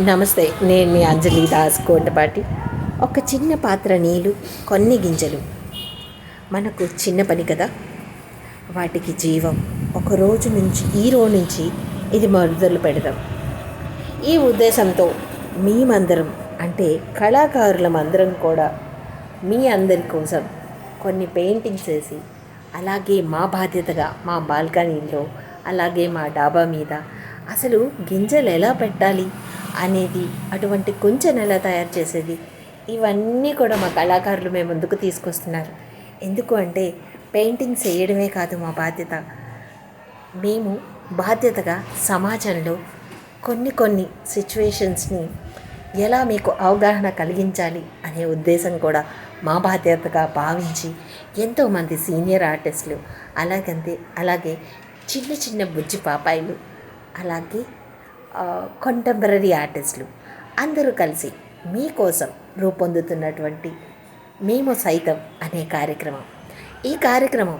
నమస్తే, నేను మీ అంజలి దాస్ కోటపాటి. ఒక చిన్న పాత్ర నీళ్ళు, కొన్ని గింజలు మనకు చిన్న పని కదా. వాటికి జీవం ఒక రోజు నుంచి ఈ రోజు నుంచి ఇది మొదలు పెడదాం. ఈ ఉద్దేశంతో మేమందరం అంటే కళాకారులమందరం కూడా మీ అందరి కోసం కొన్ని పెయింటింగ్స్ వేసి, అలాగే మా బాధ్యతగా మా బాల్కనీలో, అలాగే మా డాబా మీద అసలు గింజలు ఎలా పెట్టాలి అనేది, అటువంటి కొంచెం ఎలా తయారు చేసేది, ఇవన్నీ కూడా మా కళాకారులు మేము ముందుకు తీసుకొస్తున్నారు. ఎందుకు అంటే పెయింటింగ్స్ వేయడమే కాదు మా బాధ్యత. మేము బాధ్యతగా సమాజంలో కొన్ని సిచ్యువేషన్స్ని ఎలా మీకు అవగాహన కలిగించాలి అనే ఉద్దేశం కూడా మా బాధ్యతగా భావించి ఎంతోమంది సీనియర్ ఆర్టిస్టులు, అలాగే చిన్న చిన్న బుజ్జి పాపాయిలు, అలాగే కంటెంపరీ ఆర్టిస్టులు అందరూ కలిసి మీకోసం రూపొందుతున్నటువంటి మేము సైతం అనే కార్యక్రమం. ఈ కార్యక్రమం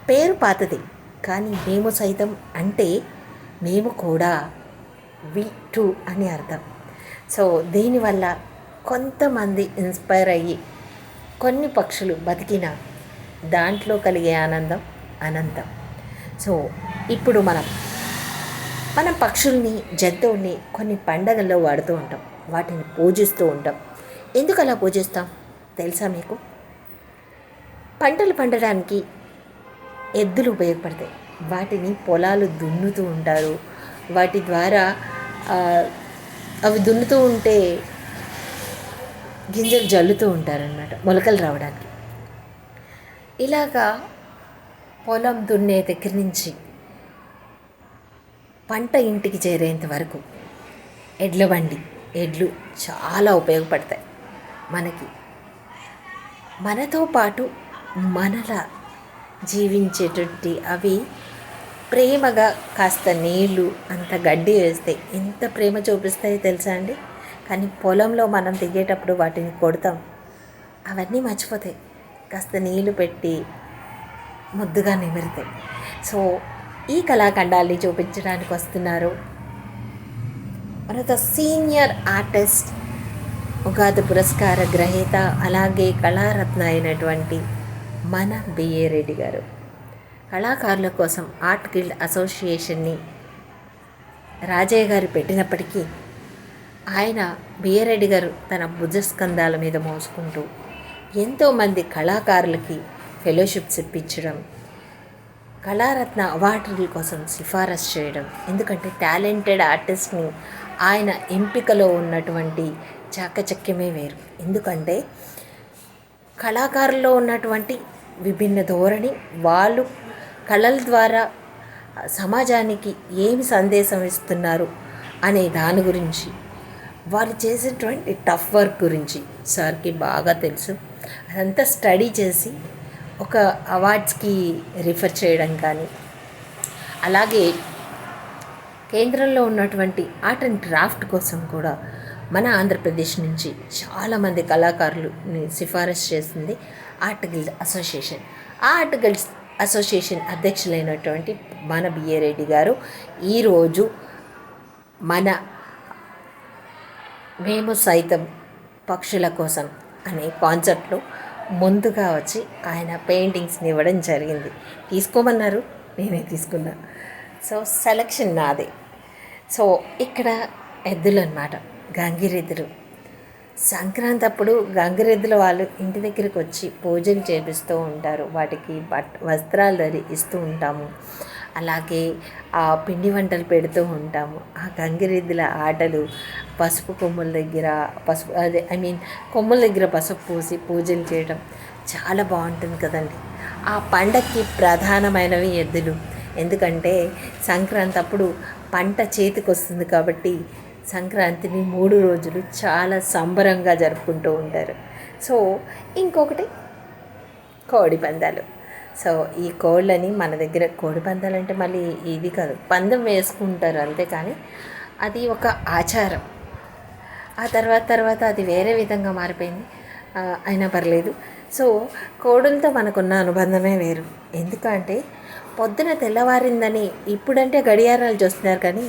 పేరు పాతది, కానీ మేము సైతం అంటే మేము కూడా వి టూ అని అర్థం. సో దీనివల్ల కొంతమంది ఇన్స్పైర్ అయ్యి కొన్ని పక్షులు బతికిన దాంట్లో కలిగే ఆనందం అనంతం. సో ఇప్పుడు మనం పక్షుల్ని, జంతువుల్ని కొన్ని పండగల్లో వాడుతూ ఉంటాం, వాటిని పూజిస్తూ ఉంటాం. ఎందుకు అలా పూజిస్తాం తెలుసా మీకు? పంటలు పండడానికి ఎద్దులు ఉపయోగపడతాయి. వాటిని పొలాలు దున్నుతూ ఉంటారు. వాటి ద్వారా అవి దున్నుతూ ఉంటే గింజలు జల్లుతూ ఉంటారనమాట, మొలకలు రావడానికి. ఇలాగా పొలం దున్నే దగ్గర నుంచి పంట ఇంటికి చేరేంత వరకు ఎడ్లు చాలా ఉపయోగపడతాయి మనకి. మనతో పాటు మనలా జీవించేటువంటి అవి ప్రేమగా కాస్త నీళ్ళు, అంత గడ్డి వేస్తే ఎంత ప్రేమ చూపిస్తాయో తెలుసా అండి. కానీ పొలంలో మనం దిగేటప్పుడు వాటిని కొడతాం, అవన్నీ మర్చిపోతాయి. కాస్త నీళ్ళు పెట్టి ముద్దుగా నిమిరుతాయి. సో ఈ కళాఖండాల్ని చూపించడానికి వస్తున్నారు మనతో సీనియర్ ఆర్టిస్ట్, ఉగాది పురస్కార గ్రహీత, అలాగే కళారత్న అయినటువంటి మన బిఏ రెడ్డి గారు. కళాకారుల కోసం ఆర్ట్ గిల్డ్ అసోసియేషన్ని రాజయ్య గారు పెట్టినప్పటికీ ఆయన బిఏ రెడ్డి గారు తన భుజస్కంధాల మీద మోసుకుంటూ ఎంతోమంది కళాకారులకి ఫెలోషిప్స్ ఇప్పించడం, కళారత్న అవార్డుల కోసం సిఫారసు చేయడం. ఎందుకంటే టాలెంటెడ్ ఆర్టిస్ట్ని ఆయన ఎంపికలో ఉన్నటువంటి చాకచక్యమే వేరు. ఎందుకంటే కళాకారుల్లో ఉన్నటువంటి విభిన్న ధోరణి, వాళ్ళు కళల ద్వారా సమాజానికి ఏమి సందేశం ఇస్తున్నారు అనే దాని గురించి, వాళ్ళు చేసేటువంటి టఫ్ వర్క్ గురించి సార్కి బాగా తెలుసు. అదంతా స్టడీ చేసి ఒక అవార్డ్స్కి రిఫర్ చేయడం కానీ, అలాగే కేంద్రంలో ఉన్నటువంటి ఆర్ట్ అండ్ క్రాఫ్ట్ కోసం కూడా మన ఆంధ్రప్రదేశ్ నుంచి చాలామంది కళాకారులని సిఫారసు చేసింది ఆర్ట్ గిల్డ్ అసోసియేషన్. ఆ ఆర్ట్ గిల్డ్ అసోసియేషన్ అధ్యక్షులైనటువంటి మన బిఏ రెడ్డి గారు ఈరోజు మన మేము సైతం పక్షుల కోసం అనే కాన్సెప్ట్లో ముందుగా వచ్చి ఆయన పెయింటింగ్స్ని ఇవ్వడం జరిగింది. తీసుకోమన్నారు, నేనే తీసుకున్నా. సో సెలక్షన్ నాదే. సో ఇక్కడ ఎద్దులు అన్నమాట, గంగిరెద్దులు. సంక్రాంతి అప్పుడు గంగిరెద్దుల వాళ్ళు ఇంటి దగ్గరికి వచ్చి పూజలు చేపిస్తూ ఉంటారు. వాటికి వస్త్రాలు ఇస్తూ ఉంటాము, అలాగే ఆ పిండి వంటలు పెడుతూ ఉంటాము. ఆ గంగిరెద్దుల ఆటలు, పసుపు కొమ్ముల దగ్గర కొమ్ముల దగ్గర పసుపు పూసి పూజలు చేయడం చాలా బాగుంటుంది కదండి. ఆ పండక్కి ప్రధానమైనవి ఎద్దులు. ఎందుకంటే సంక్రాంతి అప్పుడు పంట చేతికి వస్తుంది కాబట్టి సంక్రాంతిని 3 రోజులు చాలా సంబరంగా జరుపుకుంటూ ఉంటారు. సో ఇంకొకటి కోడి పందాలు. సో ఈ కోళ్ళని మన దగ్గర కోడి పందాలు అంటే మళ్ళీ ఇది కాదు, పందెం వేసుకుంటారు అంతే, కానీ అది ఒక ఆచారం. ఆ తర్వాత అది వేరే విధంగా మారిపోయింది, అయినా పర్లేదు. సో కోడులతో మనకున్న అనుబంధమే వేరు. ఎందుకంటే పొద్దున తెల్లవారిందని ఇప్పుడంటే గడియారాలు చూస్తున్నారు, కానీ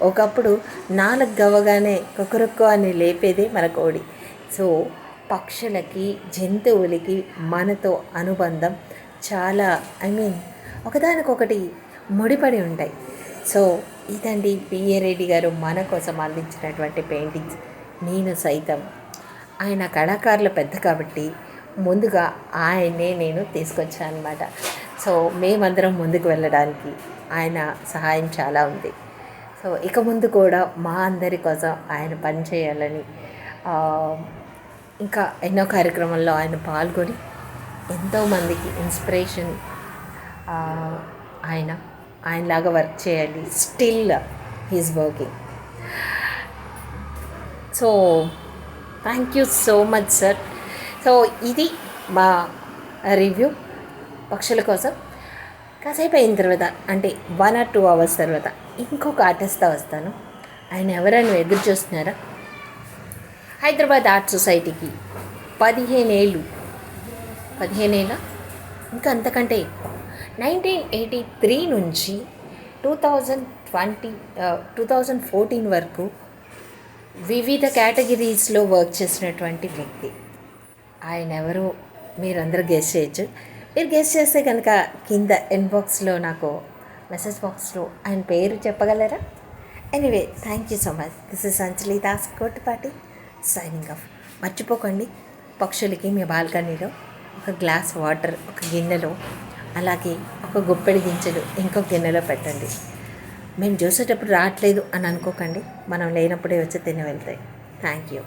ఒకప్పుడు నాలుగు గవ్వగానే కొకరొక్కో అని లేపేదే మన కోడి. సో పక్షులకి, జంతువులకి మనతో అనుబంధం చాలా ఒకదానికొకటి ముడిపడి ఉంటాయి. సో ఇదండి పిఏ రెడ్డి గారు మన కోసం అందించినటువంటి పెయింటింగ్స్. నేను సైతం ఆయన కళాకారుల పెద్ద కాబట్టి ముందుగా ఆయన్నే నేను తీసుకొచ్చాను అనమాట. సో మేమందరం ముందుకు వెళ్ళడానికి ఆయన సహాయం చాలా ఉంది. సో ఇక ముందు కూడా మా అందరి కోసం ఆయన పని చేయాలని, ఇంకా ఎన్నో కార్యక్రమాల్లో ఆయన పాల్గొని ఎంతోమందికి ఇన్స్పిరేషన్, ఆయనలాగా వర్క్ చేయాలి. Still he's working. So thank you so much sir. So ఇది మా రివ్యూ పక్షుల కోసం. కాసేపు అయిన తర్వాత అంటే 1 or 2 hours తర్వాత ఇంకొక ఆర్టిస్ట్తో వస్తాను. ఆయన ఎవరైనా ఎదురు చూస్తున్నారా? హైదరాబాద్ ఆర్ట్ సొసైటీకి 15 ఏళ్ళ ఇంకా అంతకంటే 1983 నుంచి 2014 వరకు వివిధ కేటగిరీస్లో వర్క్ చేసినటువంటి వ్యక్తి. ఆయన ఎవరో మీరందరూ గెస్ చేయొచ్చు. మీరు గెస్ చేస్తే కనుక కింద ఇన్బాక్స్లో నాకు మెసేజ్ బాక్స్లో ఆయన పేరు చెప్పగలరా? Anyway, thank you so much. This is Anjali Das Kotipati signing off. మర్చిపోకండి, పక్షులకి మీ బాల్కనీలో ఒక గ్లాస్ వాటర్ ఒక గిన్నెలో, అలాగే ఒక గుప్పెడి గింజలు ఇంకొక గిన్నెలో పెట్టండి. మేము చూసేటప్పుడు రావట్లేదు అని అనుకోకండి, మనం లేనప్పుడే వచ్చి తిని వెళ్తాయి. Thank you.